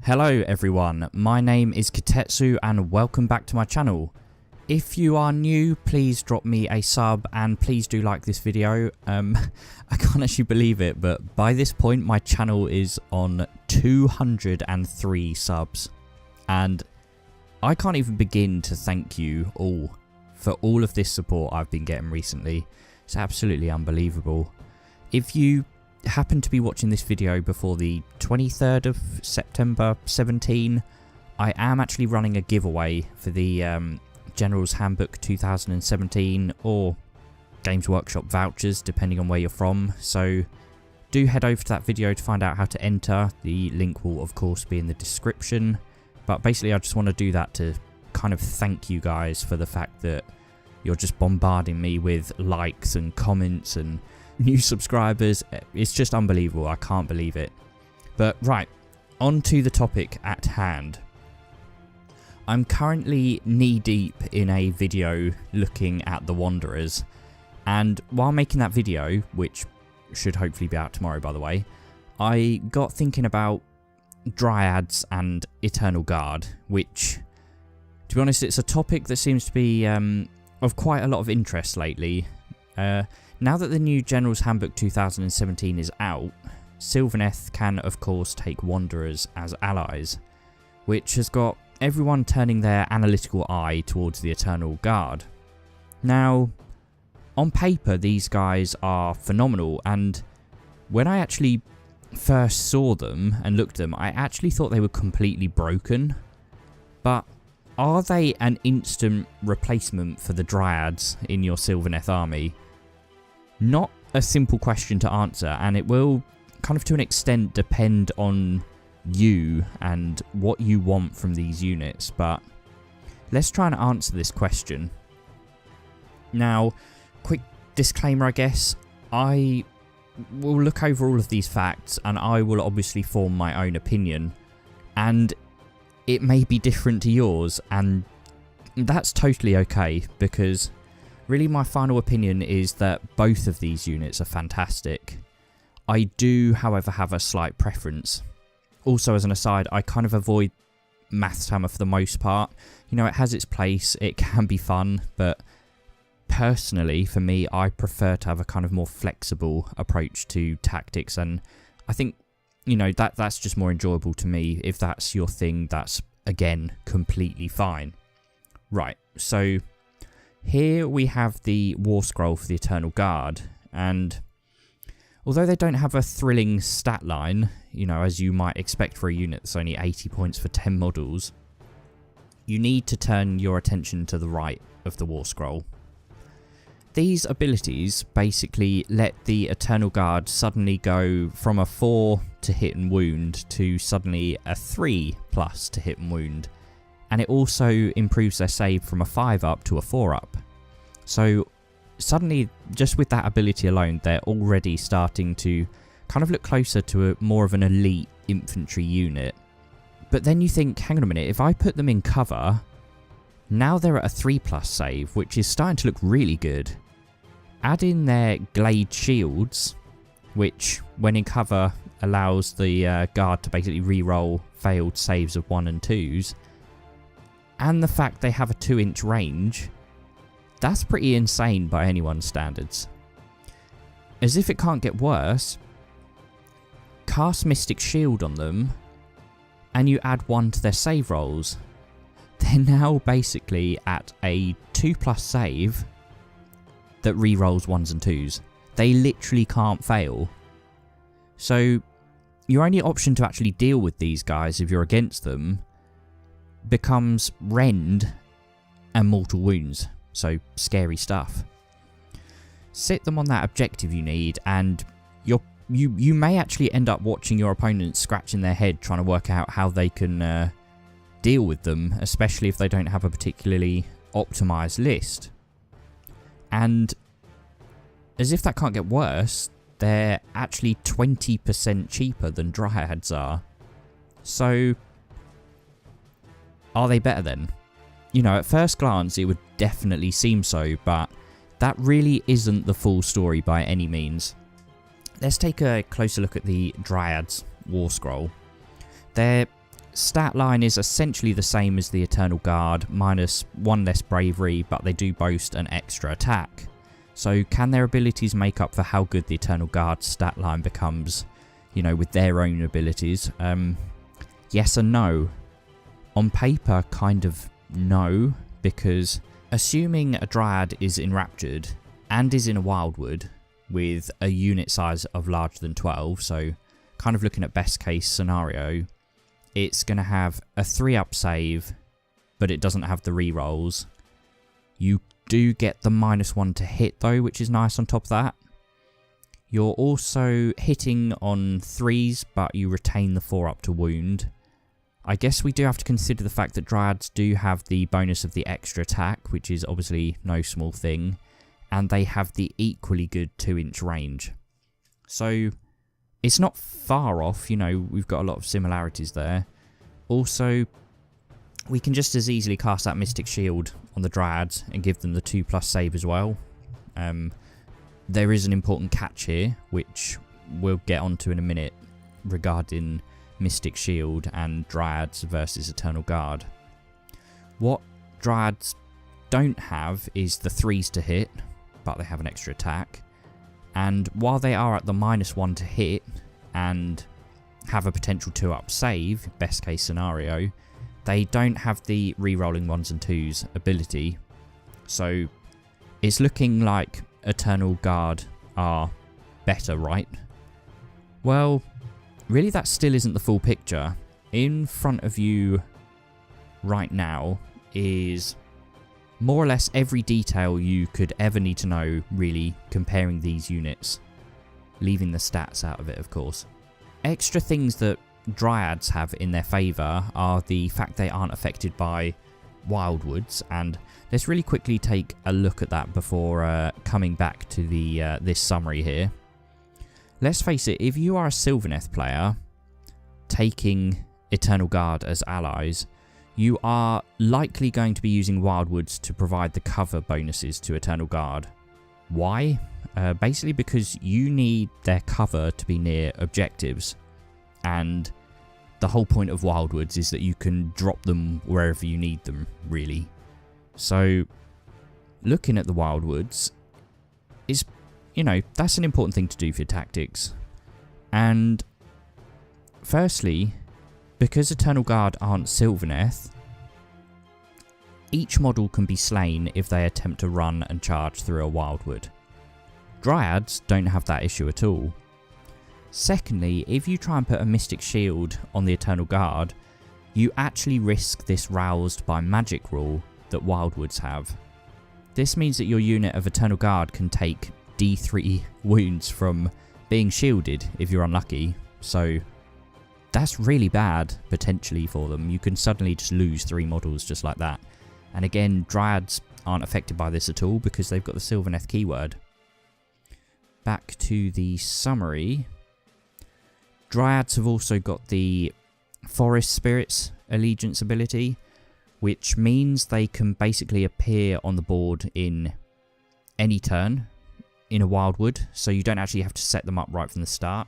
Hello everyone, my name is Kitetsu and welcome back to my channel. If you are new, please drop me a sub and please do like this video. I can't actually believe it, but by this point my channel is on 203 subs. And I can't even begin to thank you all for all of this support I've been getting recently. It's absolutely unbelievable. If you happen to be watching this video before the 23rd of September 17, I am actually running a giveaway for the General's Handbook 2017 or Games Workshop vouchers depending on where you're from, so do head over to that video to find out how to enter. The link will of course be in the description, but basically I just want to do that to kind of thank you guys for the fact that you're just bombarding me with likes and comments and new subscribers. It's just unbelievable. I can't believe it. But right, on to the topic at hand. I'm currently knee deep in a video looking at the Wanderers, and while making that video, which should hopefully be out tomorrow by the way, I got thinking about Dryads and Eternal Guard, which, to be honest, it's a topic that seems to be of quite a lot of interest lately. Now that the new General's Handbook 2017 is out, Sylvaneth can of course take Wanderers as allies, which has got everyone turning their analytical eye towards the Eternal Guard. Now, on paper these guys are phenomenal, and when I actually first saw them and looked at them, I actually thought they were completely broken. But are they an instant replacement for the Dryads in your Sylvaneth army? Not a simple question to answer, and it will kind of to an extent depend on you and what you want from these units, but let's try and answer this question. Now, quick disclaimer I guess, I will look over all of these facts and I will obviously form my own opinion, and it may be different to yours, and that's totally okay, because really my final opinion is that both of these units are fantastic. I do, however, have a slight preference. Also, as an aside, I kind of avoid Maths Hammer for the most part. You know, it has its place, it can be fun, but personally, for me, I prefer to have a kind of more flexible approach to tactics, and I think, you know, that's just more enjoyable to me. If that's your thing, that's, again, completely fine. Right, so here we have the War Scroll for the Eternal Guard, and although they don't have a thrilling stat line, you know, as you might expect for a unit that's only 80 points for 10 models, you need to turn your attention to the right of the War Scroll. These abilities basically let the Eternal Guard suddenly go from a 4 to hit and wound to suddenly a 3+ to hit and wound, and it also improves their save from a 5 up to a 4 up. So suddenly, just with that ability alone, they're already starting to kind of look closer to a more of an elite infantry unit. But then you think, hang on a minute, if I put them in cover, now they're at a 3+ save, which is starting to look really good. Add in their Glade Shields, which when in cover allows the guard to basically re-roll failed saves of 1 and 2s, and the fact they have a 2-inch range, that's pretty insane by anyone's standards. As if it can't get worse, cast Mystic Shield on them, and you add 1 to their save rolls. They're now basically at a 2+ save that re-rolls 1s and 2s. They literally can't fail. So your only option to actually deal with these guys if you're against them becomes Rend and Mortal Wounds. So scary stuff. Sit them on that objective you need, and you may actually end up watching your opponents scratching their head trying to work out how they can deal with them, especially if they don't have a particularly optimized list. And as if that can't get worse, they're actually 20% cheaper than Dryads are. So are they better then? You know, at first glance it would definitely seem so, but that really isn't the full story by any means. Let's take a closer look at the Dryads War Scroll. They're stat line is essentially the same as the Eternal Guard, minus 1 less bravery, but they do boast an extra attack. So can their abilities make up for how good the Eternal Guard stat line becomes, you know, with their own abilities? Yes and no. On paper, kind of no, because assuming a Dryad is enraptured and is in a Wildwood with a unit size of larger than 12, so kind of looking at best case scenario, it's going to have a 3-up save, but it doesn't have the rerolls. You do get the -1 to hit though, which is nice on top of that. You're also hitting on 3s, but you retain the 4-up to wound. I guess we do have to consider the fact that Dryads do have the bonus of the extra attack, which is obviously no small thing, and they have the equally good 2-inch range. So it's not far off, you know, we've got a lot of similarities there. Also, we can just as easily cast that Mystic Shield on the Dryads and give them the 2+ save as well. There is an important catch here, which we'll get onto in a minute, regarding Mystic Shield and Dryads versus Eternal Guard. What Dryads don't have is the 3s to hit, but they have an extra attack. And while they are at the -1 to hit and have a potential 2-up save, best case scenario, they don't have the re-rolling 1s and 2s ability. So it's looking like Eternal Guard are better, right? Well, really that still isn't the full picture. In front of you right now is more or less every detail you could ever need to know, really, comparing these units. Leaving the stats out of it, of course. Extra things that Dryads have in their favour are the fact they aren't affected by Wildwoods, and let's really quickly take a look at that before coming back to the this summary here. Let's face it, if you are a Sylvaneth player taking Eternal Guard as allies, you are likely going to be using Wildwoods to provide the cover bonuses to Eternal Guard. Why? Basically because you need their cover to be near objectives, and the whole point of Wildwoods is that you can drop them wherever you need them, really. So looking at the Wildwoods is, you know, that's an important thing to do for your tactics. And firstly, because Eternal Guard aren't Sylvaneth, each model can be slain if they attempt to run and charge through a Wildwood. Dryads don't have that issue at all. Secondly, if you try and put a Mystic Shield on the Eternal Guard, you actually risk this roused by magic rule that Wildwoods have. This means that your unit of Eternal Guard can take D3 wounds from being shielded if you're unlucky, so that's really bad potentially for them. You can suddenly just lose 3 models just like that. And again, Dryads aren't affected by this at all because they've got the Sylvaneth keyword. Back to the summary. Dryads have also got the Forest Spirits Allegiance ability, which means they can basically appear on the board in any turn in a Wildwood, so you don't actually have to set them up right from the start.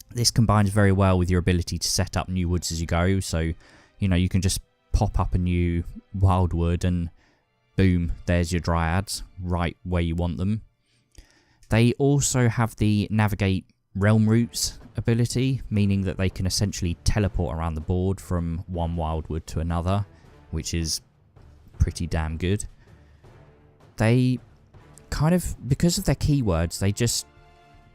This combines very well with your ability to set up new woods as you go, so you know, you can just pop up a new Wildwood and boom, there's your Dryads right where you want them. They also have the Navigate Realm Routes ability, meaning that they can essentially teleport around the board from one Wildwood to another, which is pretty damn good. They kind of, because of their keywords, they just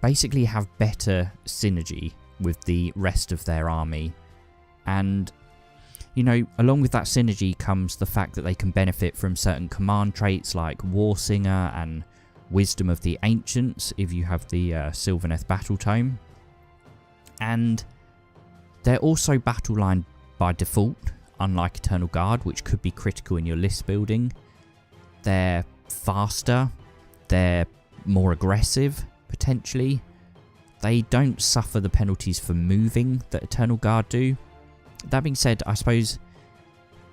basically have better synergy with the rest of their army. And, you know, along with that synergy comes the fact that they can benefit from certain command traits like Warsinger and Wisdom of the Ancients if you have the Sylvaneth Battle Tome. And they're also battle line by default, unlike Eternal Guard, which could be critical in your list building. They're faster, they're more aggressive, potentially. They don't suffer the penalties for moving that Eternal Guard do. That being said, I suppose,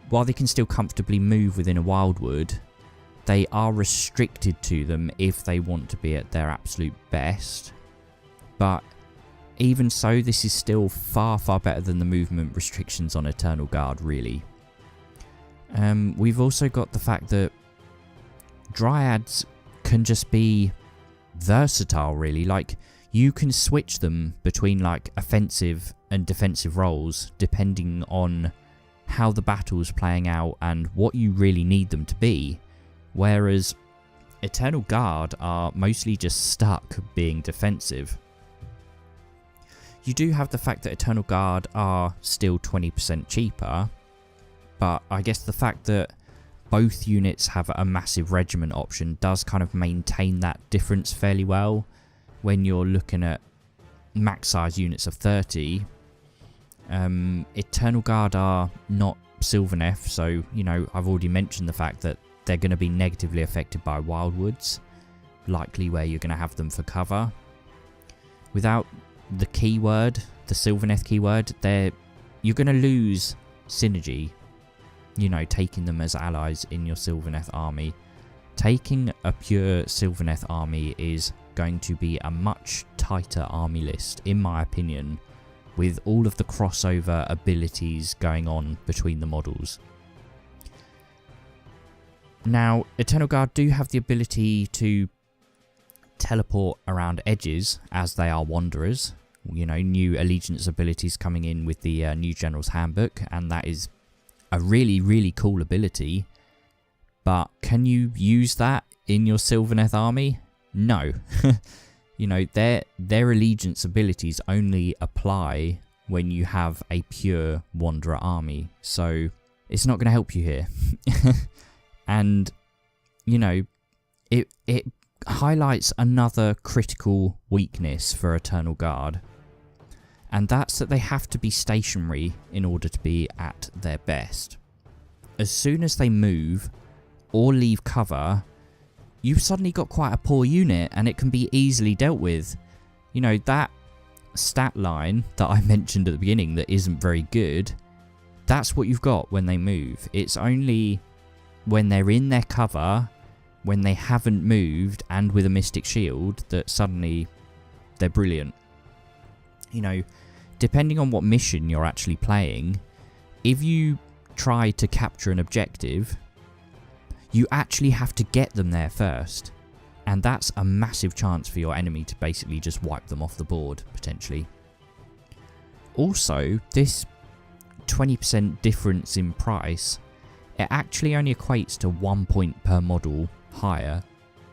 while they can still comfortably move within a Wildwood, they are restricted to them if they want to be at their absolute best. But even so, this is still far, far better than the movement restrictions on Eternal Guard, really. We've also got the fact that Dryads can just be versatile, really. Like, you can switch them between like offensive and defensive roles depending on how the battle's playing out and what you really need them to be, whereas Eternal Guard are mostly just stuck being defensive. You do have the fact that Eternal Guard are still 20% cheaper, but I guess the fact that both units have a massive regiment option does kind of maintain that difference fairly well when you're looking at max size units of 30. Eternal Guard are not Sylvaneth, so, you know, I've already mentioned the fact that they're going to be negatively affected by Wildwoods, likely where you're going to have them for cover. Without the keyword, the Sylvaneth keyword, you're going to lose synergy, you know, taking them as allies in your Sylvaneth army. Taking a pure Sylvaneth army is going to be a much tighter army list, in my opinion, with all of the crossover abilities going on between the models. Now, Eternal Guard do have the ability to teleport around edges as they are Wanderers. You know, new allegiance abilities coming in with the new General's Handbook, and that is a really, really cool ability. But can you use that in your Sylvaneth army? No. You know, their allegiance abilities only apply when you have a pure Wanderer army, so it's not going to help you here. And, you know, it highlights another critical weakness for Eternal Guard, and that's that they have to be stationary in order to be at their best. As soon as they move or leave cover, you've suddenly got quite a poor unit, and it can be easily dealt with. You know, that stat line that I mentioned at the beginning that isn't very good, that's what you've got when they move. It's only when they're in their cover, when they haven't moved and with a Mystic Shield, that suddenly they're brilliant. You know, depending on what mission you're actually playing, if you try to capture an objective, you actually have to get them there first, and that's a massive chance for your enemy to basically just wipe them off the board, potentially. Also, this 20% difference in price, it actually only equates to 1 point per model higher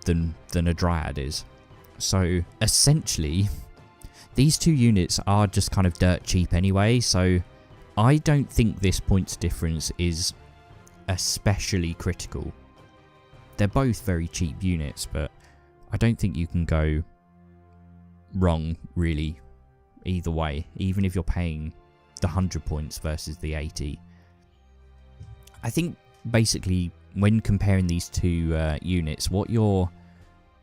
than a Dryad is. So essentially, these two units are just kind of dirt cheap anyway, so I don't think this points difference is especially critical. They're both very cheap units, but I don't think you can go wrong, really, either way, even if you're paying the 100 points versus the 80. I think, basically, when comparing these two units, what you're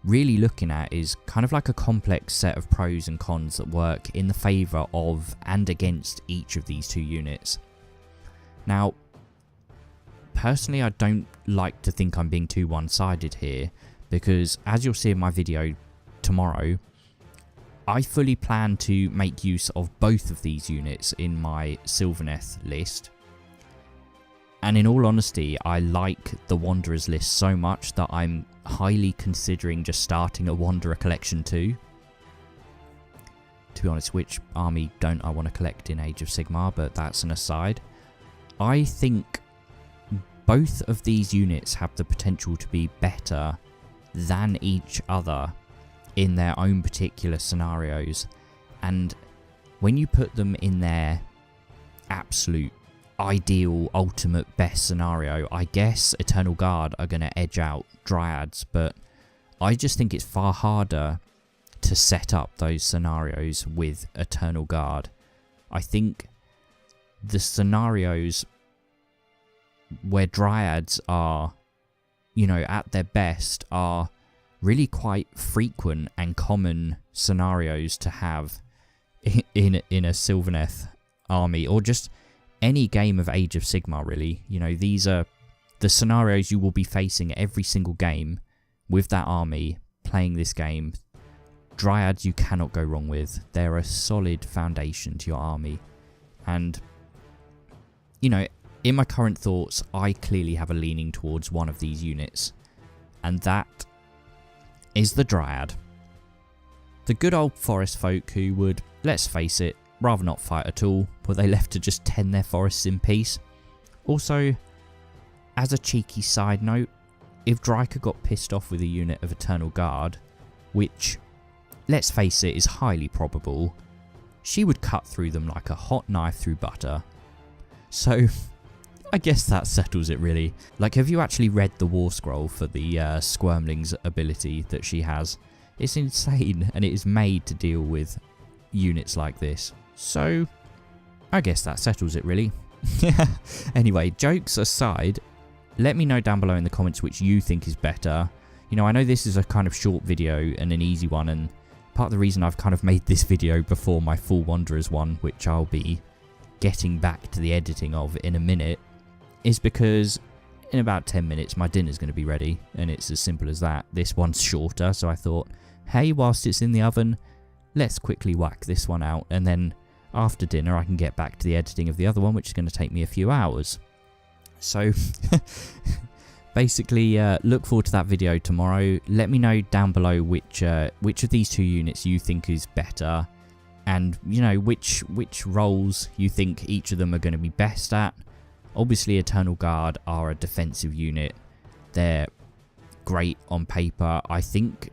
really looking at is kind of like a complex set of pros and cons that work in the favour of and against each of these two units. Now, personally, I don't like to think I'm being too one-sided here, because as you'll see in my video tomorrow, I fully plan to make use of both of these units in my Sylvaneth list. And in all honesty, I like the Wanderers list so much that I'm highly considering just starting a Wanderer collection too. To be honest, which army don't I want to collect in Age of Sigmar, but that's an aside. I think both of these units have the potential to be better than each other in their own particular scenarios, and when you put them in their absolute ideal ultimate best scenario, I guess Eternal Guard are going to edge out Dryads, but I just think it's far harder to set up those scenarios with Eternal Guard. I think the scenarios where Dryads are, you know, at their best are really quite frequent and common scenarios to have in a Sylvaneth army, or just any game of Age of Sigmar, really. You know, these are the scenarios you will be facing every single game with that army playing this game Dryads you cannot go wrong with. They're a solid foundation to your army. And, you know, in my current thoughts, I clearly have a leaning towards one of these units. And that is the Dryad. The good old forest folk who would, let's face it, rather not fight at all, were they left to just tend their forests in peace. Also, as a cheeky side note, if Dryka got pissed off with a unit of Eternal Guard, which, let's face it, is highly probable, she would cut through them like a hot knife through butter. So, I guess that settles it really. Like, have you actually read the War Scroll for the Squirmling's ability that she has? It's insane, and it is made to deal with units like this. So, I guess that settles it really. Anyway, jokes aside, let me know down below in the comments which you think is better. You know, I know this is a kind of short video and an easy one, and part of the reason I've kind of made this video before my full Wanderers one, which I'll be getting back to the editing of in a minute, is because in about 10 minutes my dinner's going to be ready, and it's as simple as that. This one's shorter, so I thought, hey, whilst it's in the oven, let's quickly whack this one out, and then after dinner I can get back to the editing of the other one, which is going to take me a few hours. So, basically, look forward to that video tomorrow. Let me know down below which of these two units you think is better, and, you know, which roles you think each of them are going to be best at. Obviously, Eternal Guard are a defensive unit. They're great on paper. I think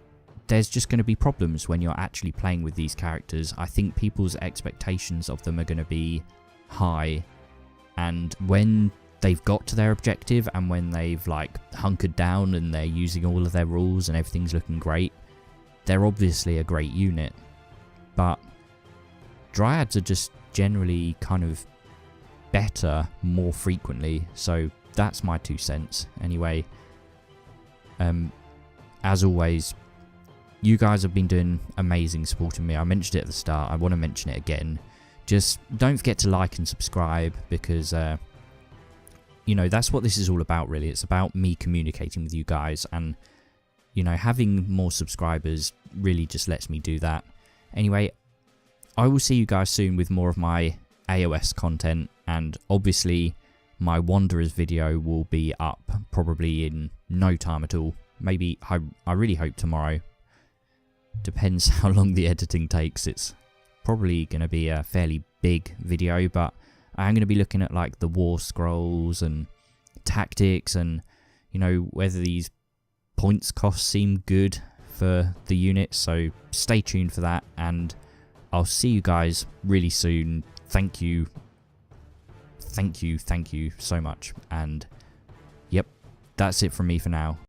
there's just going to be problems when you're actually playing with these characters. I think people's expectations of them are going to be high, and when they've got to their objective and when they've like hunkered down and they're using all of their rules and everything's looking great, they're obviously a great unit. But Dryads are just generally kind of better more frequently, so that's my 2 cents. Anyway, as always, you guys have been doing amazing supporting me. I mentioned it at the start, I want to mention it again. Just don't forget to like and subscribe, because you know, that's what this is all about really. It's about me communicating with you guys, and, you know, having more subscribers really just lets me do that. Anyway, I will see you guys soon with more of my AOS content, and obviously my Wanderers video will be up probably in no time at all. Maybe, I really hope tomorrow. Depends how long the editing takes. It's probably going to be a fairly big video, but I'm going to be looking at like the War Scrolls and tactics, and, you know, whether these points costs seem good for the units. So stay tuned for that, and I'll see you guys really soon. Thank you so much, and yep, that's it from me for now.